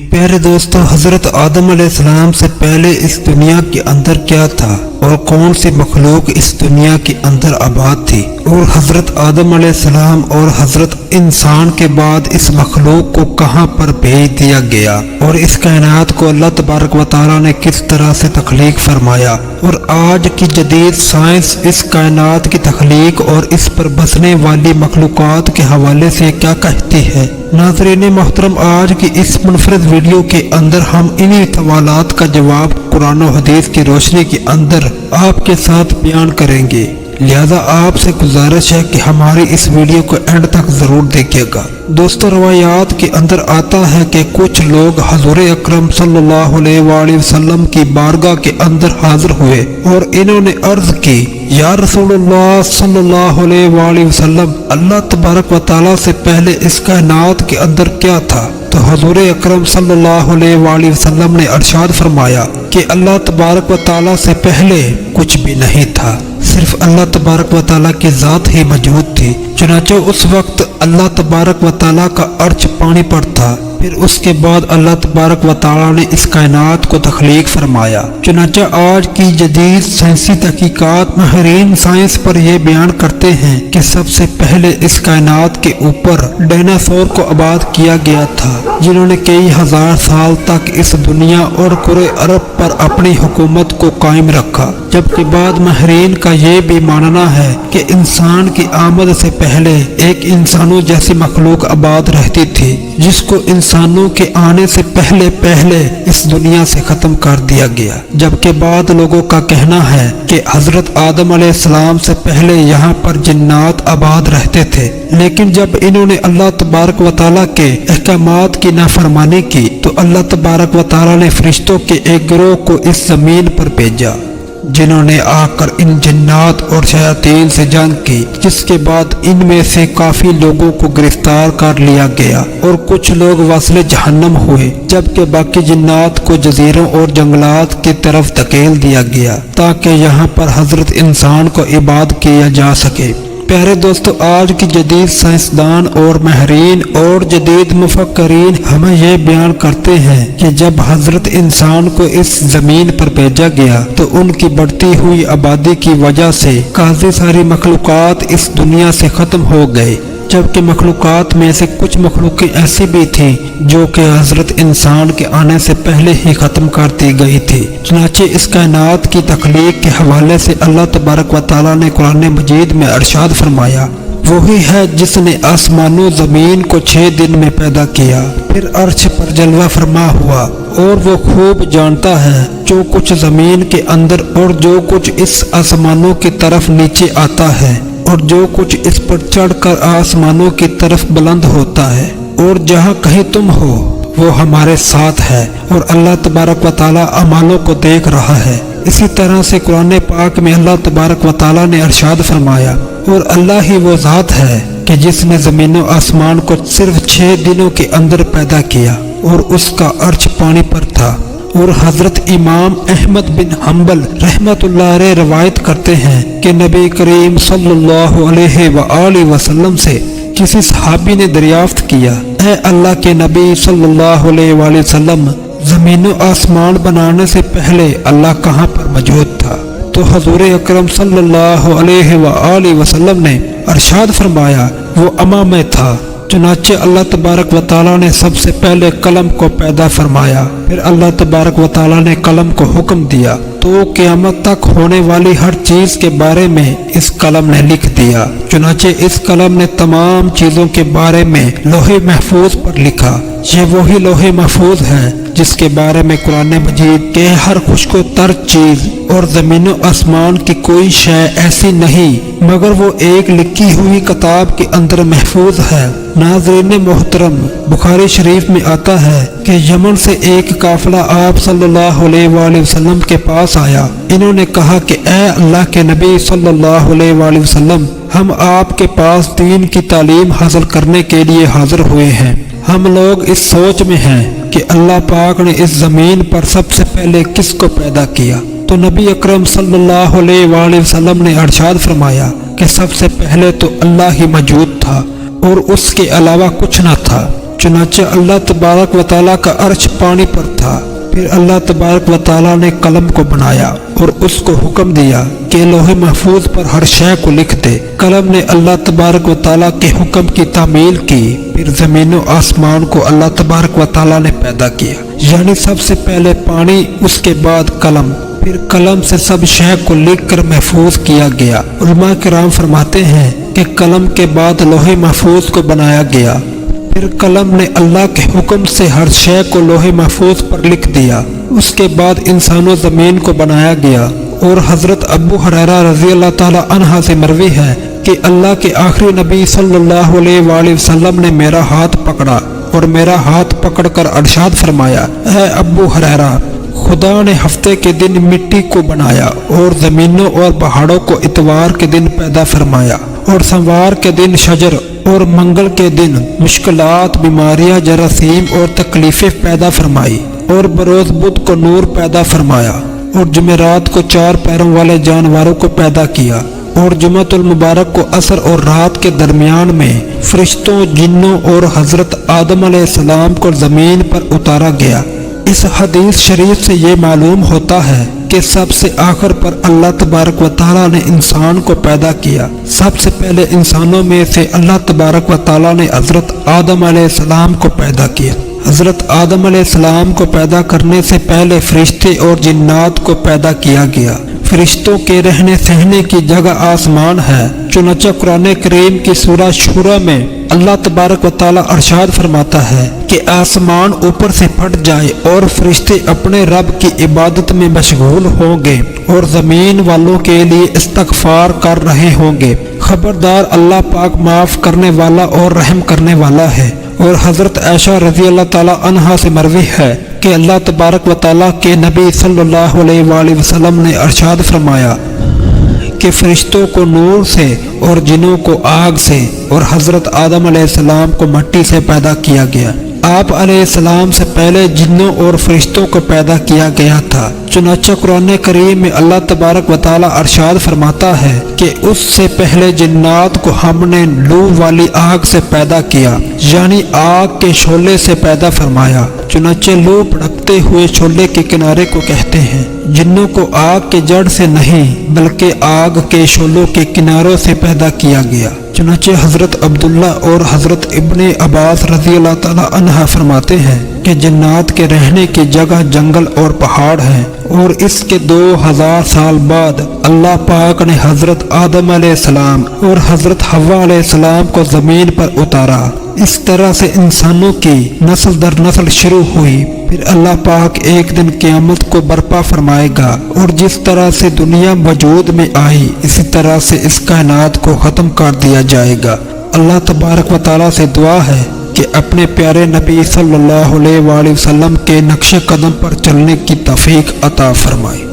प्यारे दोस्तों, हजरत आदम अलैहिस्सलाम से पहले इस दुनिया के अंदर क्या था और कौन सी मखलूक इस दुनिया के अंदर आबाद थी, और हजरत आदम अलैहिस्सलाम और हजरत इंसान के बाद इस मखलूक को कहां पर भेज दिया गया, और इस कायनात को अल्लाह तबारक व तआला ने किस तरह से तख्लीक फरमाया, और आज की जदीद साइंस इस कायनात की तख्लीक और इस पर बसने वाली मखलूकात के हवाले से क्या कहती है। नाज़रीन मोहतरम, आज की इस मुनफरद वीडियो के अंदर हम इन्हीं सवालात का जवाब कुरान और हदीस की रोशनी के अंदर आपके साथ बयान करेंगे। लिहाजा आपसे गुजारिश है कि हमारी इस वीडियो को एंड तक जरूर देखिएगा। दोस्तों, रवायात के अंदर आता है कि कुछ लोग हजूर अकरम सल्लल्लाहु अलैहि वसल्लम की बारगाह के अंदर हाजिर हुए और इन्होंने अर्ज की, या रसूलुल्लाह सल्लल्लाहु अलैहि वसल्लम, अल्लाह तबारक व तआला से पहले इस कायनात के अंदर क्या था? तो हजूर अकरम सल्लल्लाहु अलैहि वसल्लम ने इरशाद फरमाया कि अल्लाह तबारक व तआला से पहले कुछ भी नहीं था, सिर्फ अल्लाह तबारक व तआला की ज़ात ही मौजूद थी। चुनांचे उस वक्त अल्लाह तबारक व तआला का अर्श पानी पर था। फिर उसके बाद अल्लाह तबारक व तआला ने इस कायनात को तख्लीक फरमाया। चुनांचे आज की जदीद साइंसी तहकीकात माहिरीन साइंस पर यह बयान करते हैं कि सबसे पहले इस कायनात के ऊपर डायनासोर को आबाद किया गया था, जिन्होंने कई हजार साल तक इस दुनिया और कुरे अरब पर अपनी हुकूमत को कायम रखा। जबकि बाद माहिरीन का यह भी मानना है कि इंसान की आमद से पहले एक इंसानों जैसी मखलूक आबाद रहती थी, जिसको इंसानों के आने से पहले इस दुनिया से खत्म कर दिया गया। जबकि बाद लोगों का कहना है कि हजरत आदम अलैहिस्सलाम से पहले यहाँ पर जिन्नात आबाद रहते थे, लेकिन जब इन्होंने अल्लाह तबारक व तआला के अहकामात की नाफरमानी की तो अल्लाह तबारक व तआला ने फरिश्तों के एक गिरोह को इस जमीन पर भेजा, जिन्होंने आकर इन जिन्नात और शयातीन से जंग की, जिसके बाद इनमें से काफी लोगों को गिरफ्तार कर लिया गया और कुछ लोग वस्ले जहन्नम हुए, जबकि बाकी जिन्नात को जजीरों और जंगलात की तरफ धकेल दिया गया ताकि यहाँ पर हजरत इंसान को इबाद किया जा सके। प्यारे दोस्तों, आज की जदीद साइंसदान और माहिरीन और जदीद मुफक्करीन हमें यह बयान करते हैं कि जब हजरत इंसान को इस जमीन पर भेजा गया तो उनकी बढ़ती हुई आबादी की वजह से काफी सारी मखलूकात इस दुनिया से खत्म हो गए, जबकि मखलूकात में से कुछ मखलूकें ऐसी भी थी जो कि हजरत इंसान के आने से पहले ही खत्म कर दी गई थी। चुनांचे इस कायनात की तख्लीक के हवाले से अल्लाह तबारक व तआला ने कुरान मजीद में इरशाद फरमाया, वही है जिसने आसमानों जमीन को 6 दिन में पैदा किया, फिर अर्श पर जलवा फरमा हुआ, और वो खूब जानता है जो कुछ जमीन के अंदर और जो कुछ इस आसमानों की तरफ नीचे आता है और जो कुछ इस पर चढ़कर आसमानों की तरफ बुलंद होता है, और जहाँ कहीं तुम हो वो हमारे साथ है, और अल्लाह तबारक व तआला अमालों को देख रहा है। इसी तरह से कुरान पाक में अल्लाह तबारक व तआला ने इरशाद फरमाया, और अल्लाह ही वो ज़ात है कि जिसने ज़मीन और आसमान को सिर्फ 6 दिनों के अंदर पैदा किया और उसका अर्श पानी पर था। और हजरत इमाम अहमद बिन हम्बल रहमतुल्लाह अलैह रवायत करते हैं कि नबी करीम सल्लल्लाहु अलैहि वसल्लम से किसी सहाबी ने दरियाफ्त किया, ऐ अल्लाह के नबी सल्लल्लाहु अलैहि वसल्लम, जमीन और आसमान बनाने से पहले अल्लाह कहाँ पर मौजूद था? तो हजूर अकरम सल्लल्लाहु अलैहि वसल्लम ने इरशाद फरमाया, वो अमा में था। चुनांचे अल्लाह तबारक व तआला ने सबसे पहले कलम को पैदा फरमाया, फिर अल्लाह तबारक व तआला ने कलम को हुक्म दिया तो क़यामत तक होने वाली हर चीज के बारे में इस कलम ने लिख दिया। चुनांचे इस कलम ने तमाम चीजों के बारे में लोहे महफूज पर लिखा। ये वही लोहे महफूज है जिसके बारे में कुरान मजीद के हर खुशको तर चीज और ज़मीन आसमान की कोई शय ऐसी नहीं मगर वो एक लिखी हुई किताब के अंदर महफूज है। नाज़रीन मोहतरम, बुखारी शरीफ में आता है कि यमन से एक काफिला आप सल्लल्लाहु अलैहि वसल्लम के पास आया। इन्होंने कहा कि ए अल्लाह के नबी सल्लल्लाहु अलैहि वसल्लम, हम आपके पास दीन की तालीम हासिल करने के लिए हाजिर हुए हैं। हम लोग इस सोच में हैं कि अल्लाह पाक ने इस जमीन पर सबसे पहले किसको पैदा किया? तो नबी अकरम सल्लल्लाहु अलैहि वसल्लम ने इरशाद फरमाया कि सबसे पहले तो अल्लाह ही मौजूद था और उसके अलावा कुछ न था। चुनाचे अल्लाह तबारक व तआला का अर्श पानी पर था। फिर अल्लाह तबारक व तआला ने कलम को बनाया और उसको हुक्म दिया कि लोहे महफूज पर हर शय को लिख दे। कलम ने अल्लाह तबारक व तआला के हुक्म की तामील की। फिर ज़मीन व आसमान को अल्लाह तबारक व तआला ने पैदा किया, यानी सबसे पहले पानी, उसके बाद कलम, फिर कलम से सब शय को लिख कर महफूज किया गया। उलमा किराम फरमाते हैं कि कलम के बाद लोहे महफूज को बनाया गया। फिर कलम ने अल्लाह के हुक्म से हर शय को लोहे महफूज पर लिख दिया। उसके बाद इंसानों ज़मीन को बनाया गया। और हज़रत अबू हुरैरा रज़ी अल्लाह ताला अन्हा से मरवी है कि अल्लाह के आखिरी नबी सल्लल्लाहु अलैहि वसल्लम ने मेरा हाथ पकड़ा और मेरा हाथ पकड़कर अरशाद फरमाया, ऐ अबू हुरैरा, खुदा ने हफ्ते के दिन मिट्टी को बनाया और ज़मीनों और पहाड़ों को इतवार के दिन पैदा फरमाया और सोमवार के दिन शजर और मंगल के दिन मुश्किलात, बीमारियां, जरासीम और तकलीफें पैदा फरमाई और बरोज़ बुध को नूर पैदा फरमाया और जुमेरात को 4 पैरों वाले जानवरों को पैदा किया और जुमअतुल मुबारक को असर और रात के दरमियान में फरिश्तों, जिन्नों और हज़रत आदम अलैहिस्सलाम को ज़मीन पर उतारा गया। इस हदीस शरीफ से ये मालूम होता है कि सबसे आखिर पर अल्लाह तबारक व तआला ने इंसान को पैदा किया। सबसे पहले इंसानों में से अल्लाह तबारक व तआला ने हज़रत आदम अलैहिस्सलाम को पैदा किया। हज़रत आदम अलैहिस्सलाम को पैदा करने से पहले फरिश्ते और जिन्नात को पैदा किया गया। फरिश्तों के रहने सहने की जगह आसमान है। चुनांचे कुरान करीम की सूरह शूरा में अल्लाह तबारक व तआला अरशाद फरमाता है कि आसमान ऊपर से फट जाए और फरिश्ते अपने रब की इबादत में मशगूल होंगे और ज़मीन वालों के लिए इस्तगफार कर रहे होंगे। खबरदार, अल्लाह पाक माफ़ करने वाला और रहम करने वाला है। और हज़रत आयशा रज़ी अल्लाह ताला अन्हा से मरवी है कि अल्लाह तबारक व तआला के नबी सल्लल्लाहु अलैहि वसल्लम ने अरशाद फरमाया कि फरिश्तों को नूर से और जिन्नों को आग से और हज़रत आदम अलैहिस्सलाम को मिट्टी से पैदा किया गया। आप अलैहिस्सलाम से पहले जिन्नों और फरिश्तों को पैदा किया गया था। चुनांचे कुरान करीम में अल्लाह तबारक व तआला अरशाद फरमाता है कि उससे पहले जिन्नात को हमने लू वाली आग से पैदा किया, यानी आग के शोले से पैदा फरमाया। चुनांचे लू भड़कते हुए शोले के किनारे को कहते हैं। जिन्नों को आग के जड़ से नहीं बल्कि आग के शोलों के किनारों से पैदा किया गया। चुनांचे हज़रत अब्दुल्ला और हज़रत इब्ने अब्बास रज़ी अल्लाह ताला अन्हा फरमाते हैं कि जन्नात के रहने की जगह जंगल और पहाड़ हैं और इसके 2000 साल बाद अल्लाह पाक ने हज़रत आदम अलैहिस्सलाम और हज़रत हव्वा अलैहिस्सलाम को ज़मीन पर उतारा। इस तरह से इंसानों की नस्ल दर नस्ल शुरू हुई। फिर अल्लाह पाक एक दिन क़यामत को बर्पा फरमाएगा और जिस तरह से दुनिया वजूद में आई इसी तरह से इस कायनात को ख़त्म कर दिया जाएगा। अल्लाह तबारक व तआला से दुआ है कि अपने प्यारे नबी सल्लल्लाहु अलैहि वसल्लम के नक्शे कदम पर चलने की तौफीक अता फरमाए।